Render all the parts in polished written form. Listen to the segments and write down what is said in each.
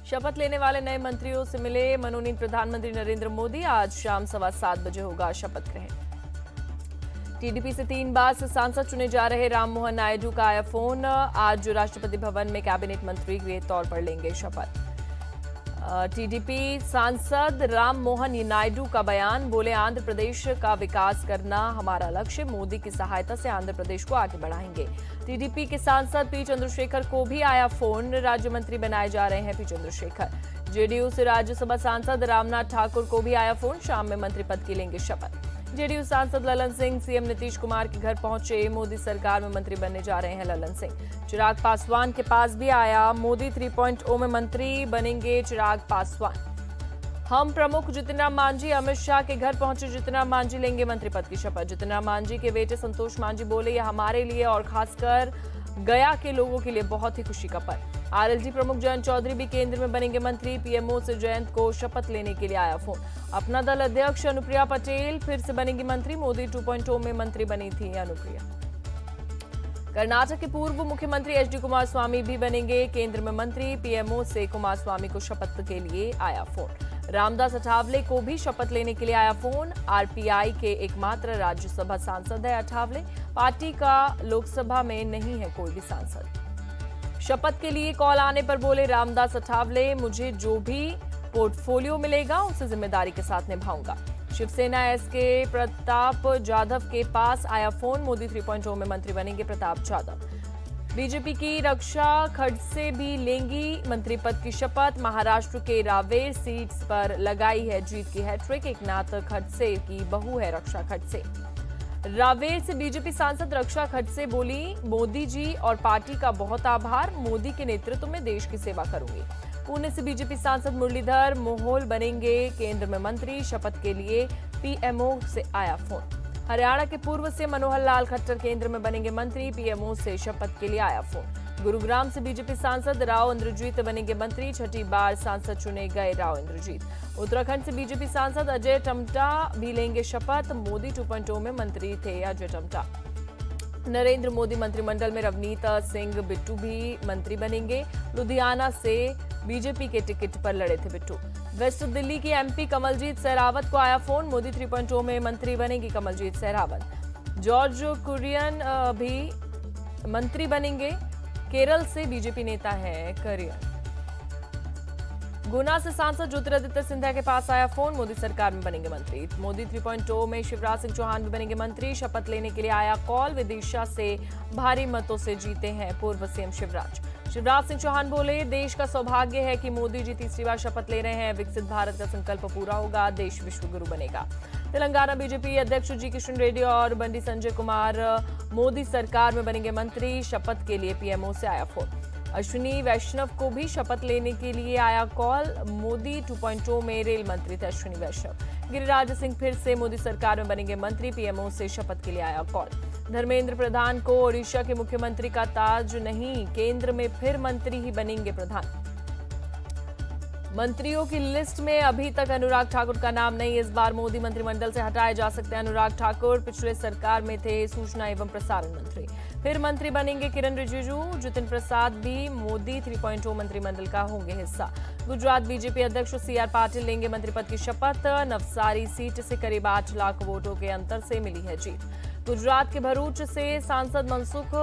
शपथ लेने वाले नए मंत्रियों से मिले मनोनीत प्रधानमंत्री नरेंद्र मोदी। आज शाम 7:15 बजे होगा शपथ ग्रहण। टीडीपी से 3 बार से सांसद चुने जा रहे राममोहन नायडू का आया फोन। आज राष्ट्रपति भवन में कैबिनेट मंत्री के तौर पर लेंगे शपथ। टीडीपी सांसद राममोहन नायडू का बयान, बोले आंध्र प्रदेश का विकास करना हमारा लक्ष्य, मोदी की सहायता से आंध्र प्रदेश को आगे बढ़ाएंगे। टीडीपी के सांसद पी चंद्रशेखर को भी आया फोन। राज्य मंत्री बनाए जा रहे हैं पी चंद्रशेखर। जेडीयू से राज्यसभा सांसद रामनाथ ठाकुर को भी आया फोन। शाम में मंत्री पद की लेंगे शपथ। जेडीयू सांसद ललन सिंह सीएम नीतीश कुमार के घर पहुंचे। मोदी सरकार में मंत्री बनने जा रहे हैं ललन सिंह। चिराग पासवान के पास भी आया। मोदी 3.0 में मंत्री बनेंगे चिराग पासवान। हम प्रमुख जितिन राम मांझी अमित शाह के घर पहुंचे। जितिन राम मांझी लेंगे मंत्री पद की शपथ। जितिन राम मांझी के बेटे संतोष मांझी बोले, यह हमारे लिए और खासकर गया के लोगों के लिए बहुत ही खुशी का पल। आरएलजी प्रमुख जयंत चौधरी भी केंद्र में बनेंगे मंत्री। पीएमओ से जयंत को शपथ लेने के लिए आया फोन। अपना दल अध्यक्ष अनुप्रिया पटेल फिर से बनेंगी मंत्री। मोदी 2.0 में मंत्री बनी थी अनुप्रिया। कर्नाटक के पूर्व मुख्यमंत्री एचडी कुमारस्वामी भी बनेंगे केंद्र में मंत्री। पीएमओ से कुमारस्वामी को शपथ के लिए आया फोन। रामदास अठावले को भी शपथ लेने के लिए आया फोन। आरपीआई के एकमात्र राज्यसभा सांसद है अठावले। पार्टी का लोकसभा में नहीं है कोई भी सांसद। शपथ के लिए कॉल आने पर बोले रामदास अठावले, मुझे जो भी पोर्टफोलियो मिलेगा उसे जिम्मेदारी के साथ निभाऊंगा। शिवसेना एसके प्रताप जाधव के पास आया फोन। मोदी 3.0 में मंत्री बनेंगे प्रताप जाधव। बीजेपी की रक्षा खड़से भी लेंगी मंत्री पद की शपथ। महाराष्ट्र के रावेर सीट्स पर लगाई है जीत की हैट्रिक। एकनाथ खड़से की बहू है रक्षा खड़से। रावेर से बीजेपी सांसद रक्षा खड़से बोली, मोदी जी और पार्टी का बहुत आभार, मोदी के नेतृत्व में देश की सेवा करूंगी। पुणे से बीजेपी सांसद मुरलीधर मोहोल बनेंगे केंद्र में मंत्री। शपथ के लिए पीएमओ से आया फोन। हरियाणा के पूर्व से मनोहर लाल खट्टर केंद्र में बनेंगे मंत्री। पीएमओ से शपथ के लिए आया फोन। गुरुग्राम से बीजेपी सांसद राव इंद्रजीत बनेंगे मंत्री। 6ठी बार सांसद चुने गए राव इंद्रजीत। उत्तराखंड से बीजेपी सांसद अजय टम्टा भी लेंगे शपथ। मोदी 2.0 में मंत्री थे अजय टम्टा। नरेंद्र मोदी मंत्रिमंडल में रवनीत सिंह बिट्टू भी मंत्री बनेंगे। लुधियाना से बीजेपी के टिकट पर लड़े थे बिट्टू। वेस्ट दिल्ली की एमपी कमलजीत सहरावत को आया फोन। मोदी 3.0 में मंत्री बनेगी कमलजीत सहरावत। जॉर्ज कुरियन भी मंत्री बनेंगे। केरल से बीजेपी नेता है कुरियन। गुना से सांसद ज्योतिरादित्य सिंधिया के पास आया फोन। मोदी सरकार में बनेंगे मंत्री। मोदी 3.0 में शिवराज सिंह चौहान भी बनेंगे मंत्री। शपथ लेने के लिए आया कॉल। विदिशा से भारी मतों से जीते हैं पूर्व सीएम शिवराज। शिवराज सिंह चौहान बोले, देश का सौभाग्य है कि मोदी जी तीसरी बार शपथ ले रहे हैं। विकसित भारत का संकल्प पूरा होगा, देश विश्व गुरु बनेगा। तेलंगाना बीजेपी अध्यक्ष जी किशन रेड्डी और बंडी संजय कुमार मोदी सरकार में बनेंगे मंत्री। शपथ के लिए पीएमओ से आया फोन। अश्विनी वैष्णव को भी शपथ लेने के लिए आया कॉल। मोदी 2.0 में रेल मंत्री थे अश्विनी वैष्णव। गिरिराज सिंह फिर से मोदी सरकार में बनेंगे मंत्री। पीएमओ से शपथ के लिए आया कॉल। धर्मेंद्र प्रधान को ओडिशा के मुख्यमंत्री का ताज नहीं, केंद्र में फिर मंत्री ही बनेंगे प्रधान। मंत्रियों की लिस्ट में अभी तक अनुराग ठाकुर का नाम नहीं। इस बार मोदी मंत्रिमंडल से हटाए जा सकते हैं अनुराग ठाकुर। पिछले सरकार में थे सूचना एवं प्रसारण मंत्री। फिर मंत्री बनेंगे किरण रिजिजू। जितिन प्रसाद भी मोदी 3.0 मंत्रिमंडल का होंगे हिस्सा। गुजरात बीजेपी अध्यक्ष सीआर पाटिल लेंगे मंत्री पद की शपथ। नवसारी सीट से करीब 8 लाख वोटों के अंतर से मिली है जीत। गुजरात के भरूच से सांसद मनसुख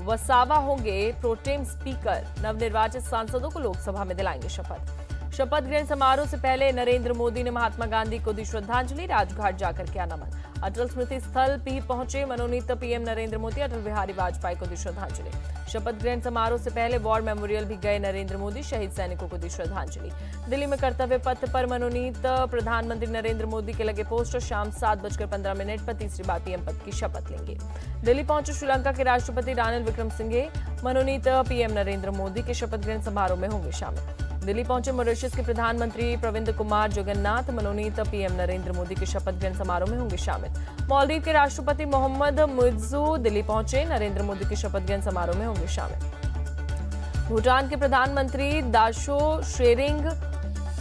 वसावा होंगे प्रोटेम स्पीकर। नवनिर्वाचित सांसदों को लोकसभा में दिलाएंगे शपथ। शपथ ग्रहण समारोह से पहले नरेंद्र मोदी ने महात्मा गांधी को दी श्रद्धांजलि। राजघाट जाकर किया नमन। अटल स्मृति स्थल भी पहुंचे मनोनीत पीएम नरेंद्र मोदी। अटल बिहारी वाजपेयी को दी श्रद्धांजलि। शपथ ग्रहण समारोह से पहले वॉर मेमोरियल भी गए नरेंद्र मोदी। शहीद सैनिकों को दी श्रद्धांजलि। दिल्ली में कर्तव्य पथ पर मनोनीत प्रधानमंत्री नरेंद्र मोदी के लगे पोस्टर। शाम 7:15 पर तीसरी बार पीएम पद की शपथ लेंगे। दिल्ली पहुंचे श्रीलंका के राष्ट्रपति रानिल विक्रमसिंघे। मनोनीत पीएम नरेंद्र मोदी के शपथ ग्रहण समारोह में होंगे शामिल। दिल्ली पहुंचे मॉरिशस के प्रधानमंत्री प्रविंद कुमार जगन्नाथ। मनोनीत पीएम नरेंद्र मोदी के शपथ ग्रहण समारोह में होंगे शामिल। मालदीव के राष्ट्रपति मोहम्मद मुइज्जू दिल्ली पहुंचे। नरेंद्र मोदी के शपथ ग्रहण समारोह में होंगे शामिल। भूटान के प्रधानमंत्री दाशो शेरिंग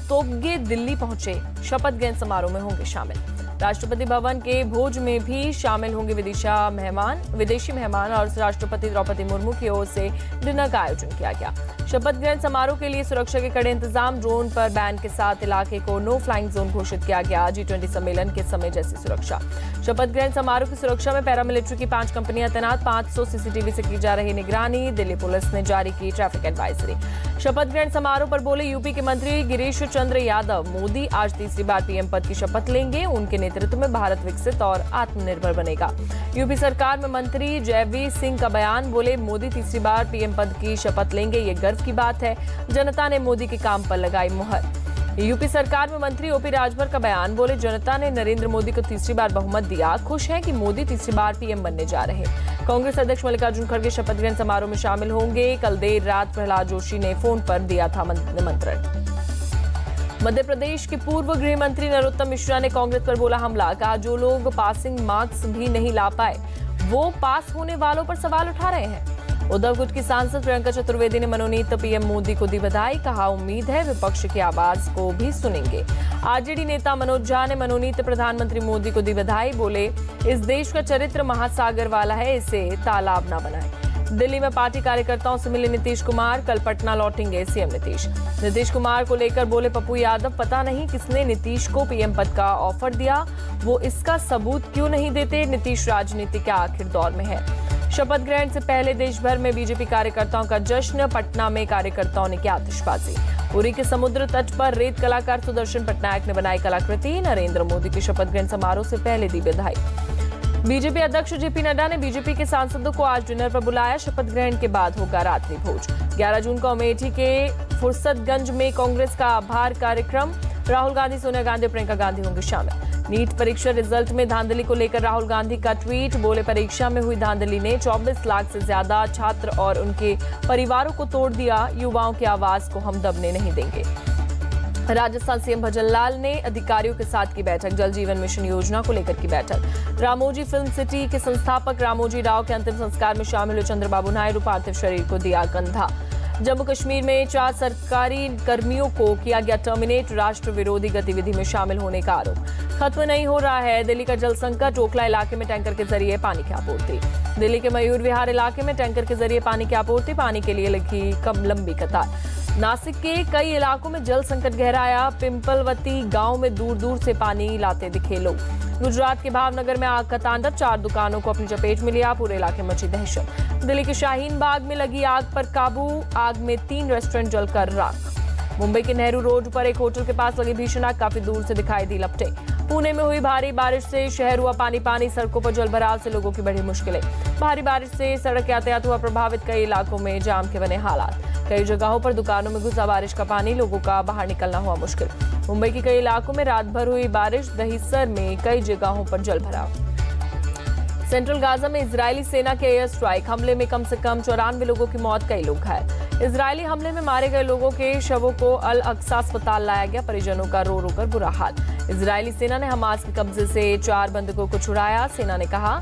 तोब्गे दिल्ली पहुंचे। शपथ ग्रहण समारोह में होंगे शामिल। राष्ट्रपति भवन के भोज में भी शामिल होंगे विदेशी मेहमान और राष्ट्रपति द्रौपदी मुर्मू की ओर से डिनर का आयोजन किया गया। शपथ ग्रहण समारोह के लिए सुरक्षा के कड़े इंतजाम, ड्रोन पर बैन के साथ इलाके को नो फ्लाइंग जोन घोषित किया गया। G20 सम्मेलन के समय जैसी सुरक्षा। शपथ ग्रहण समारोह की सुरक्षा में पैरामिलिट्री की 5 कंपनियां तैनात, 500 सीसीटीवी से की जा रही निगरानी। दिल्ली पुलिस ने जारी की ट्रैफिक एडवाइजरी। शपथ ग्रहण समारोह पर बोले यूपी के मंत्री गिरीश चंद्र यादव, मोदी आज तीसरी बार पीएम पद की शपथ लेंगे। उनके नेतृत्व में भारत विकसित और आत्मनिर्भर बनेगा। यूपी सरकार में मंत्री जयवीर सिंह का बयान, बोले मोदी तीसरी बार पीएम पद की शपथ लेंगे, ये गर्व की बात है। जनता ने मोदी के काम पर लगाई मुहर। यूपी सरकार में मंत्री ओपी राजभर का बयान, बोले जनता ने नरेंद्र मोदी को तीसरी बार बहुमत दिया, खुश हैं कि मोदी तीसरी बार पीएम बनने जा रहे। कांग्रेस अध्यक्ष मल्लिकार्जुन खड़गे शपथ ग्रहण समारोह में शामिल होंगे। कल देर रात प्रहलाद जोशी ने फोन पर दिया था निमंत्रण। मध्य प्रदेश के पूर्व गृह मंत्री नरोत्तम मिश्रा ने कांग्रेस पर बोला हमला, कहा जो लोग पासिंग मार्क्स भी नहीं ला पाए वो पास होने वालों पर सवाल उठा रहे हैं। उद्धव गुट की सांसद प्रियंका चतुर्वेदी ने मनोनीत पीएम मोदी को दी बधाई, कहा उम्मीद है विपक्ष की आवाज को भी सुनेंगे। आरजेडी नेता मनोज झा ने मनोनीत प्रधानमंत्री मोदी को दी बधाई, बोले इस देश का चरित्र महासागर वाला है, इसे तालाब ना बनाए। दिल्ली में पार्टी कार्यकर्ताओं से मिले नीतीश कुमार, कल पटना लौटेंगे सीएम नीतीश कुमार को लेकर बोले पप्पू यादव, पता नहीं किसने नीतीश को पीएम पद का ऑफर दिया, वो इसका सबूत क्यों नहीं देते। नीतीश राजनीति के आखिर दौर में है। शपथ ग्रहण से पहले देश भर में बीजेपी कार्यकर्ताओं का जश्न, पटना में कार्यकर्ताओं ने की आतिशबाजी। उरी के समुद्र तट पर रेत कलाकार सुदर्शन पटनायक ने बनाई कलाकृति, नरेंद्र मोदी की शपथ ग्रहण समारोह से पहले दी बधाई। बीजेपी अध्यक्ष जेपी नड्डा ने बीजेपी के सांसदों को आज डिनर पर बुलाया। शपथ ग्रहण के बाद होगा रात्रि भोज। 11 जून को अमेठी के फुर्सतगंज में कांग्रेस का आभार कार्यक्रम, राहुल गांधी, सोनिया गांधी और प्रियंका गांधी होंगे शामिल। नीट परीक्षा रिजल्ट में धांधली को लेकर राहुल गांधी का ट्वीट, बोले परीक्षा में हुई धांधली ने 24 लाख से ज्यादा छात्र और उनके परिवारों को तोड़ दिया, युवाओं की आवाज को हम दबने नहीं देंगे। राजस्थान सीएम भजनलाल ने अधिकारियों के साथ की बैठक, जल जीवन मिशन योजना को लेकर की बैठक। रामोजी फिल्म सिटी के संस्थापक रामोजी राव के अंतिम संस्कार में शामिल हुए चंद्रबाबू नायडू, पार्थिव शरीर को दिया कंधा। जम्मू कश्मीर में 4 सरकारी कर्मियों को किया गया टर्मिनेट, राष्ट्र विरोधी गतिविधि में शामिल होने का आरोप। खत्म नहीं हो रहा है दिल्ली का जल संकट, ओखला इलाके में टैंकर के जरिए पानी की आपूर्ति। दिल्ली के मयूर विहार इलाके में टैंकर के जरिए पानी की आपूर्ति, पानी के लिए लगी लंबी कतार। नासिक के कई इलाकों में जल संकट गहराया, पिंपलवती गांव में दूर दूर से पानी लाते दिखे लोग। गुजरात के भावनगर में आग का तांडव, 4 दुकानों को अपनी चपेट में लिया, पूरे इलाके में मची दहशत। दिल्ली के शाहीन बाग में लगी आग पर काबू, आग में 3 रेस्टोरेंट जलकर राख। मुंबई के नेहरू रोड पर एक होटल के पास लगी भीषण आग, काफी दूर से दिखाई दी लपटें। पुणे में हुई भारी बारिश से शहर हुआ पानी पानी, सड़कों पर जलभराव से लोगों की बढ़ी मुश्किलें। भारी बारिश से सड़क यातायात हुआ प्रभावित, कई इलाकों में जाम के बने हालात। कई जगहों पर दुकानों में घुसा बारिश का पानी, लोगों का बाहर निकलना हुआ मुश्किल। मुंबई के कई इलाकों में रात भर हुई बारिश, दहिसर में कई जगहों पर जलभराव। सेंट्रल गाजा में इजरायली सेना के एयर स्ट्राइक हमले में कम से कम 94 लोगों की मौत, कई लोग घायल। इजरायली हमले में मारे गए लोगों के शवों को अल अक्सा अस्पताल लाया गया, परिजनों का रो रो कर बुरा हाल। इजरायली सेना ने हमास के कब्जे से 4 बंधकों को छुड़ाया। सेना ने कहा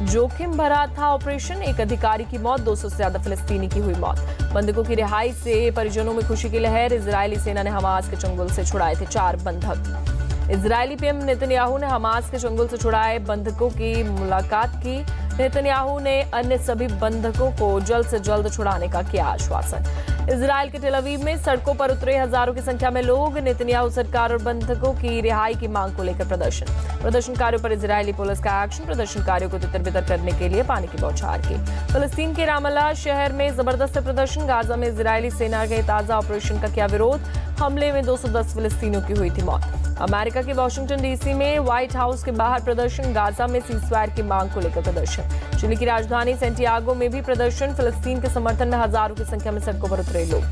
जोखिम भरा था ऑपरेशन, एक अधिकारी की मौत, 200 से ज्यादा फिलिस्तीनी की हुई मौत। बंधकों की रिहाई से परिजनों में खुशी की लहर। इजरायली सेना ने हमास के चंगुल से छुड़ाए थे 4 बंधक। इजरायली पीएम नेतन्याहू ने हमास के चंगुल से छुड़ाए बंधकों की मुलाकात की। नेतन्याहू ने अन्य सभी बंधकों को जल्द से जल्द छुड़ाने का किया आश्वासन। इजरायल के टेल अवीव में सड़कों पर उतरे हजारों की संख्या में लोग, नेतन्याहू सरकार और बंधकों की रिहाई की मांग को लेकर प्रदर्शन। प्रदर्शनकारियों पर इजरायली पुलिस का एक्शन, प्रदर्शनकारियों को तितर-बितर करने के लिए पानी की बौछार की। फिलिस्तीन के रामल्ला शहर में जबरदस्त प्रदर्शन, गाजा में इजरायली सेना के ताजा ऑपरेशन का किया विरोध, हमले में 210 फिलिस्तीनियों की हुई थी मौत। अमेरिका के वाशिंगटन डीसी में व्हाइट हाउस के बाहर प्रदर्शन, गाजा में सीजफायर की मांग को लेकर प्रदर्शन। चिली की राजधानी सेंटियागो में भी प्रदर्शन, फिलिस्तीन के समर्थन में हजारों की संख्या में सड़कों पर उतरे लोग।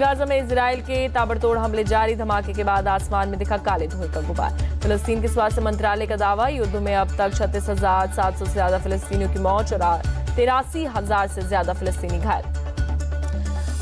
गाजा में इजरायल के ताबड़तोड़ हमले जारी, धमाके के बाद आसमान में दिखा काले धुएं का गुबार। फिलिस्तीन के स्वास्थ्य मंत्रालय का दावा, युद्ध में अब तक 36,700 से ज्यादा फिलिस्तीनियों की मौत और 83,000 से ज्यादा फिलिस्तीनी घायल।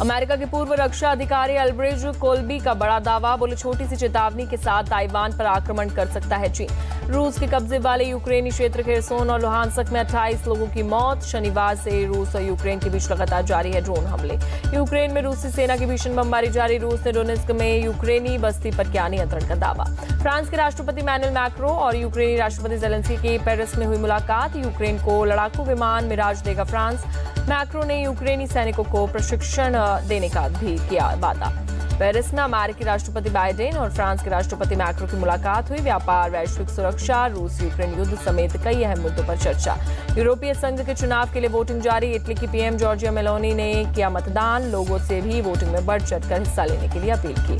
अमेरिका के पूर्व रक्षा अधिकारी अल्ब्रिज कोल्बी का बड़ा दावा, बोले छोटी सी चेतावनी के साथ ताइवान पर आक्रमण कर सकता है चीन। रूस के कब्जे वाले यूक्रेनी क्षेत्र खेरसोन और लुहानस्क में 28 लोगों की मौत। शनिवार से रूस और यूक्रेन के बीच लगातार जारी है ड्रोन हमले। यूक्रेन में रूसी सेना की भीषण बमबारी जारी। रूस ने डोनेस्क में यूक्रेनी बस्ती पर किया नियंत्रण का दावा। फ्रांस के राष्ट्रपति इमैनुएल मैक्रो और यूक्रेनी राष्ट्रपति ज़ेलेंस्की की पेरिस में हुई मुलाकात। यूक्रेन को लड़ाकू विमान मिराज देगा फ्रांस। मैक्रो ने यूक्रेनी सैनिकों को प्रशिक्षण देने का भी किया वादा। पेरिस में अमेरिकी राष्ट्रपति बाइडेन और फ्रांस के राष्ट्रपति मैक्रो की मुलाकात हुई। व्यापार, वैश्विक सुरक्षा, रूस यूक्रेन युद्ध समेत कई अहम मुद्दों पर चर्चा। यूरोपीय संघ के चुनाव के लिए वोटिंग जारी। इटली की पीएम जॉर्जिया मेलोनी ने किया मतदान। लोगों से भी वोटिंग में बढ़ चढ़कर हिस्सा लेने के लिए अपील की।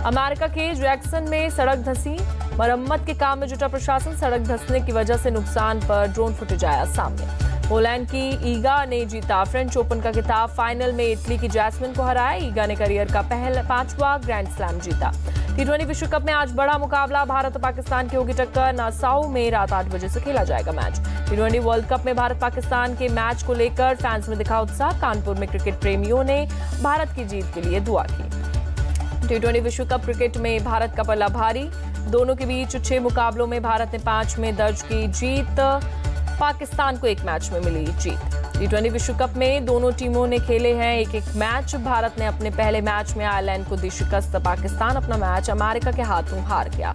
अमेरिका के जैक्सन में सड़क धंसी। मरम्मत के काम में जुटा प्रशासन। सड़क धंसने की वजह से नुकसान पर ड्रोन फुटेज आया सामने। पोलैंड की ईगा ने जीता फ्रेंच ओपन का खिताब। फाइनल में इटली की जैस्मिन को हराया। ईगा ने करियर का पांचवा ग्रैंड स्लैम जीता। टी20 विश्व कप में आज बड़ा मुकाबला। भारत और पाकिस्तान की होगी टक्कर। नासाउ में रात 8 बजे से खेला जाएगा मैच। टी20 वर्ल्ड कप में भारत पाकिस्तान के मैच को लेकर फैंस में दिखा उत्साह। कानपुर में क्रिकेट प्रेमियों ने भारत की जीत के लिए दुआ की। टी20 विश्व कप क्रिकेट में भारत का पल्ला भारी। दोनों के बीच 6 मुकाबलों में भारत ने 5 में दर्ज की जीत। पाकिस्तान को 1 मैच में मिली जीत। टी20 विश्व कप में दोनों टीमों ने खेले हैं एक मैच। भारत ने अपने पहले मैच में आयरलैंड को दी शिकस्त। पाकिस्तान अपना मैच अमेरिका के हाथों हार गया।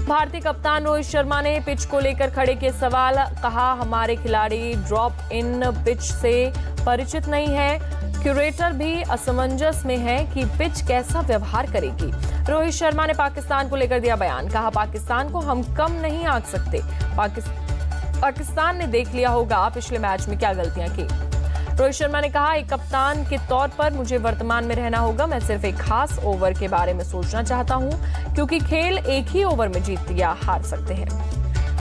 भारतीय कप्तान रोहित शर्मा ने पिच को लेकर खड़े किए सवाल। कहा, हमारे खिलाड़ी ड्रॉप इन पिच से परिचित नहीं है। क्यूरेटर भी असमंजस में है कि पिच कैसा व्यवहार करेगी। रोहित शर्मा ने पाकिस्तान को लेकर दिया बयान। कहा, पाकिस्तान को हम कम नहीं आंक सकते। पाकिस्तान ने देख लिया होगा पिछले मैच में क्या गलतियां की। रोहित शर्मा ने कहा, एक कप्तान के तौर पर मुझे वर्तमान में रहना होगा। मैं सिर्फ एक खास ओवर के बारे में सोचना चाहता हूं, क्योंकि खेल एक ही ओवर में जीत या हार सकते हैं।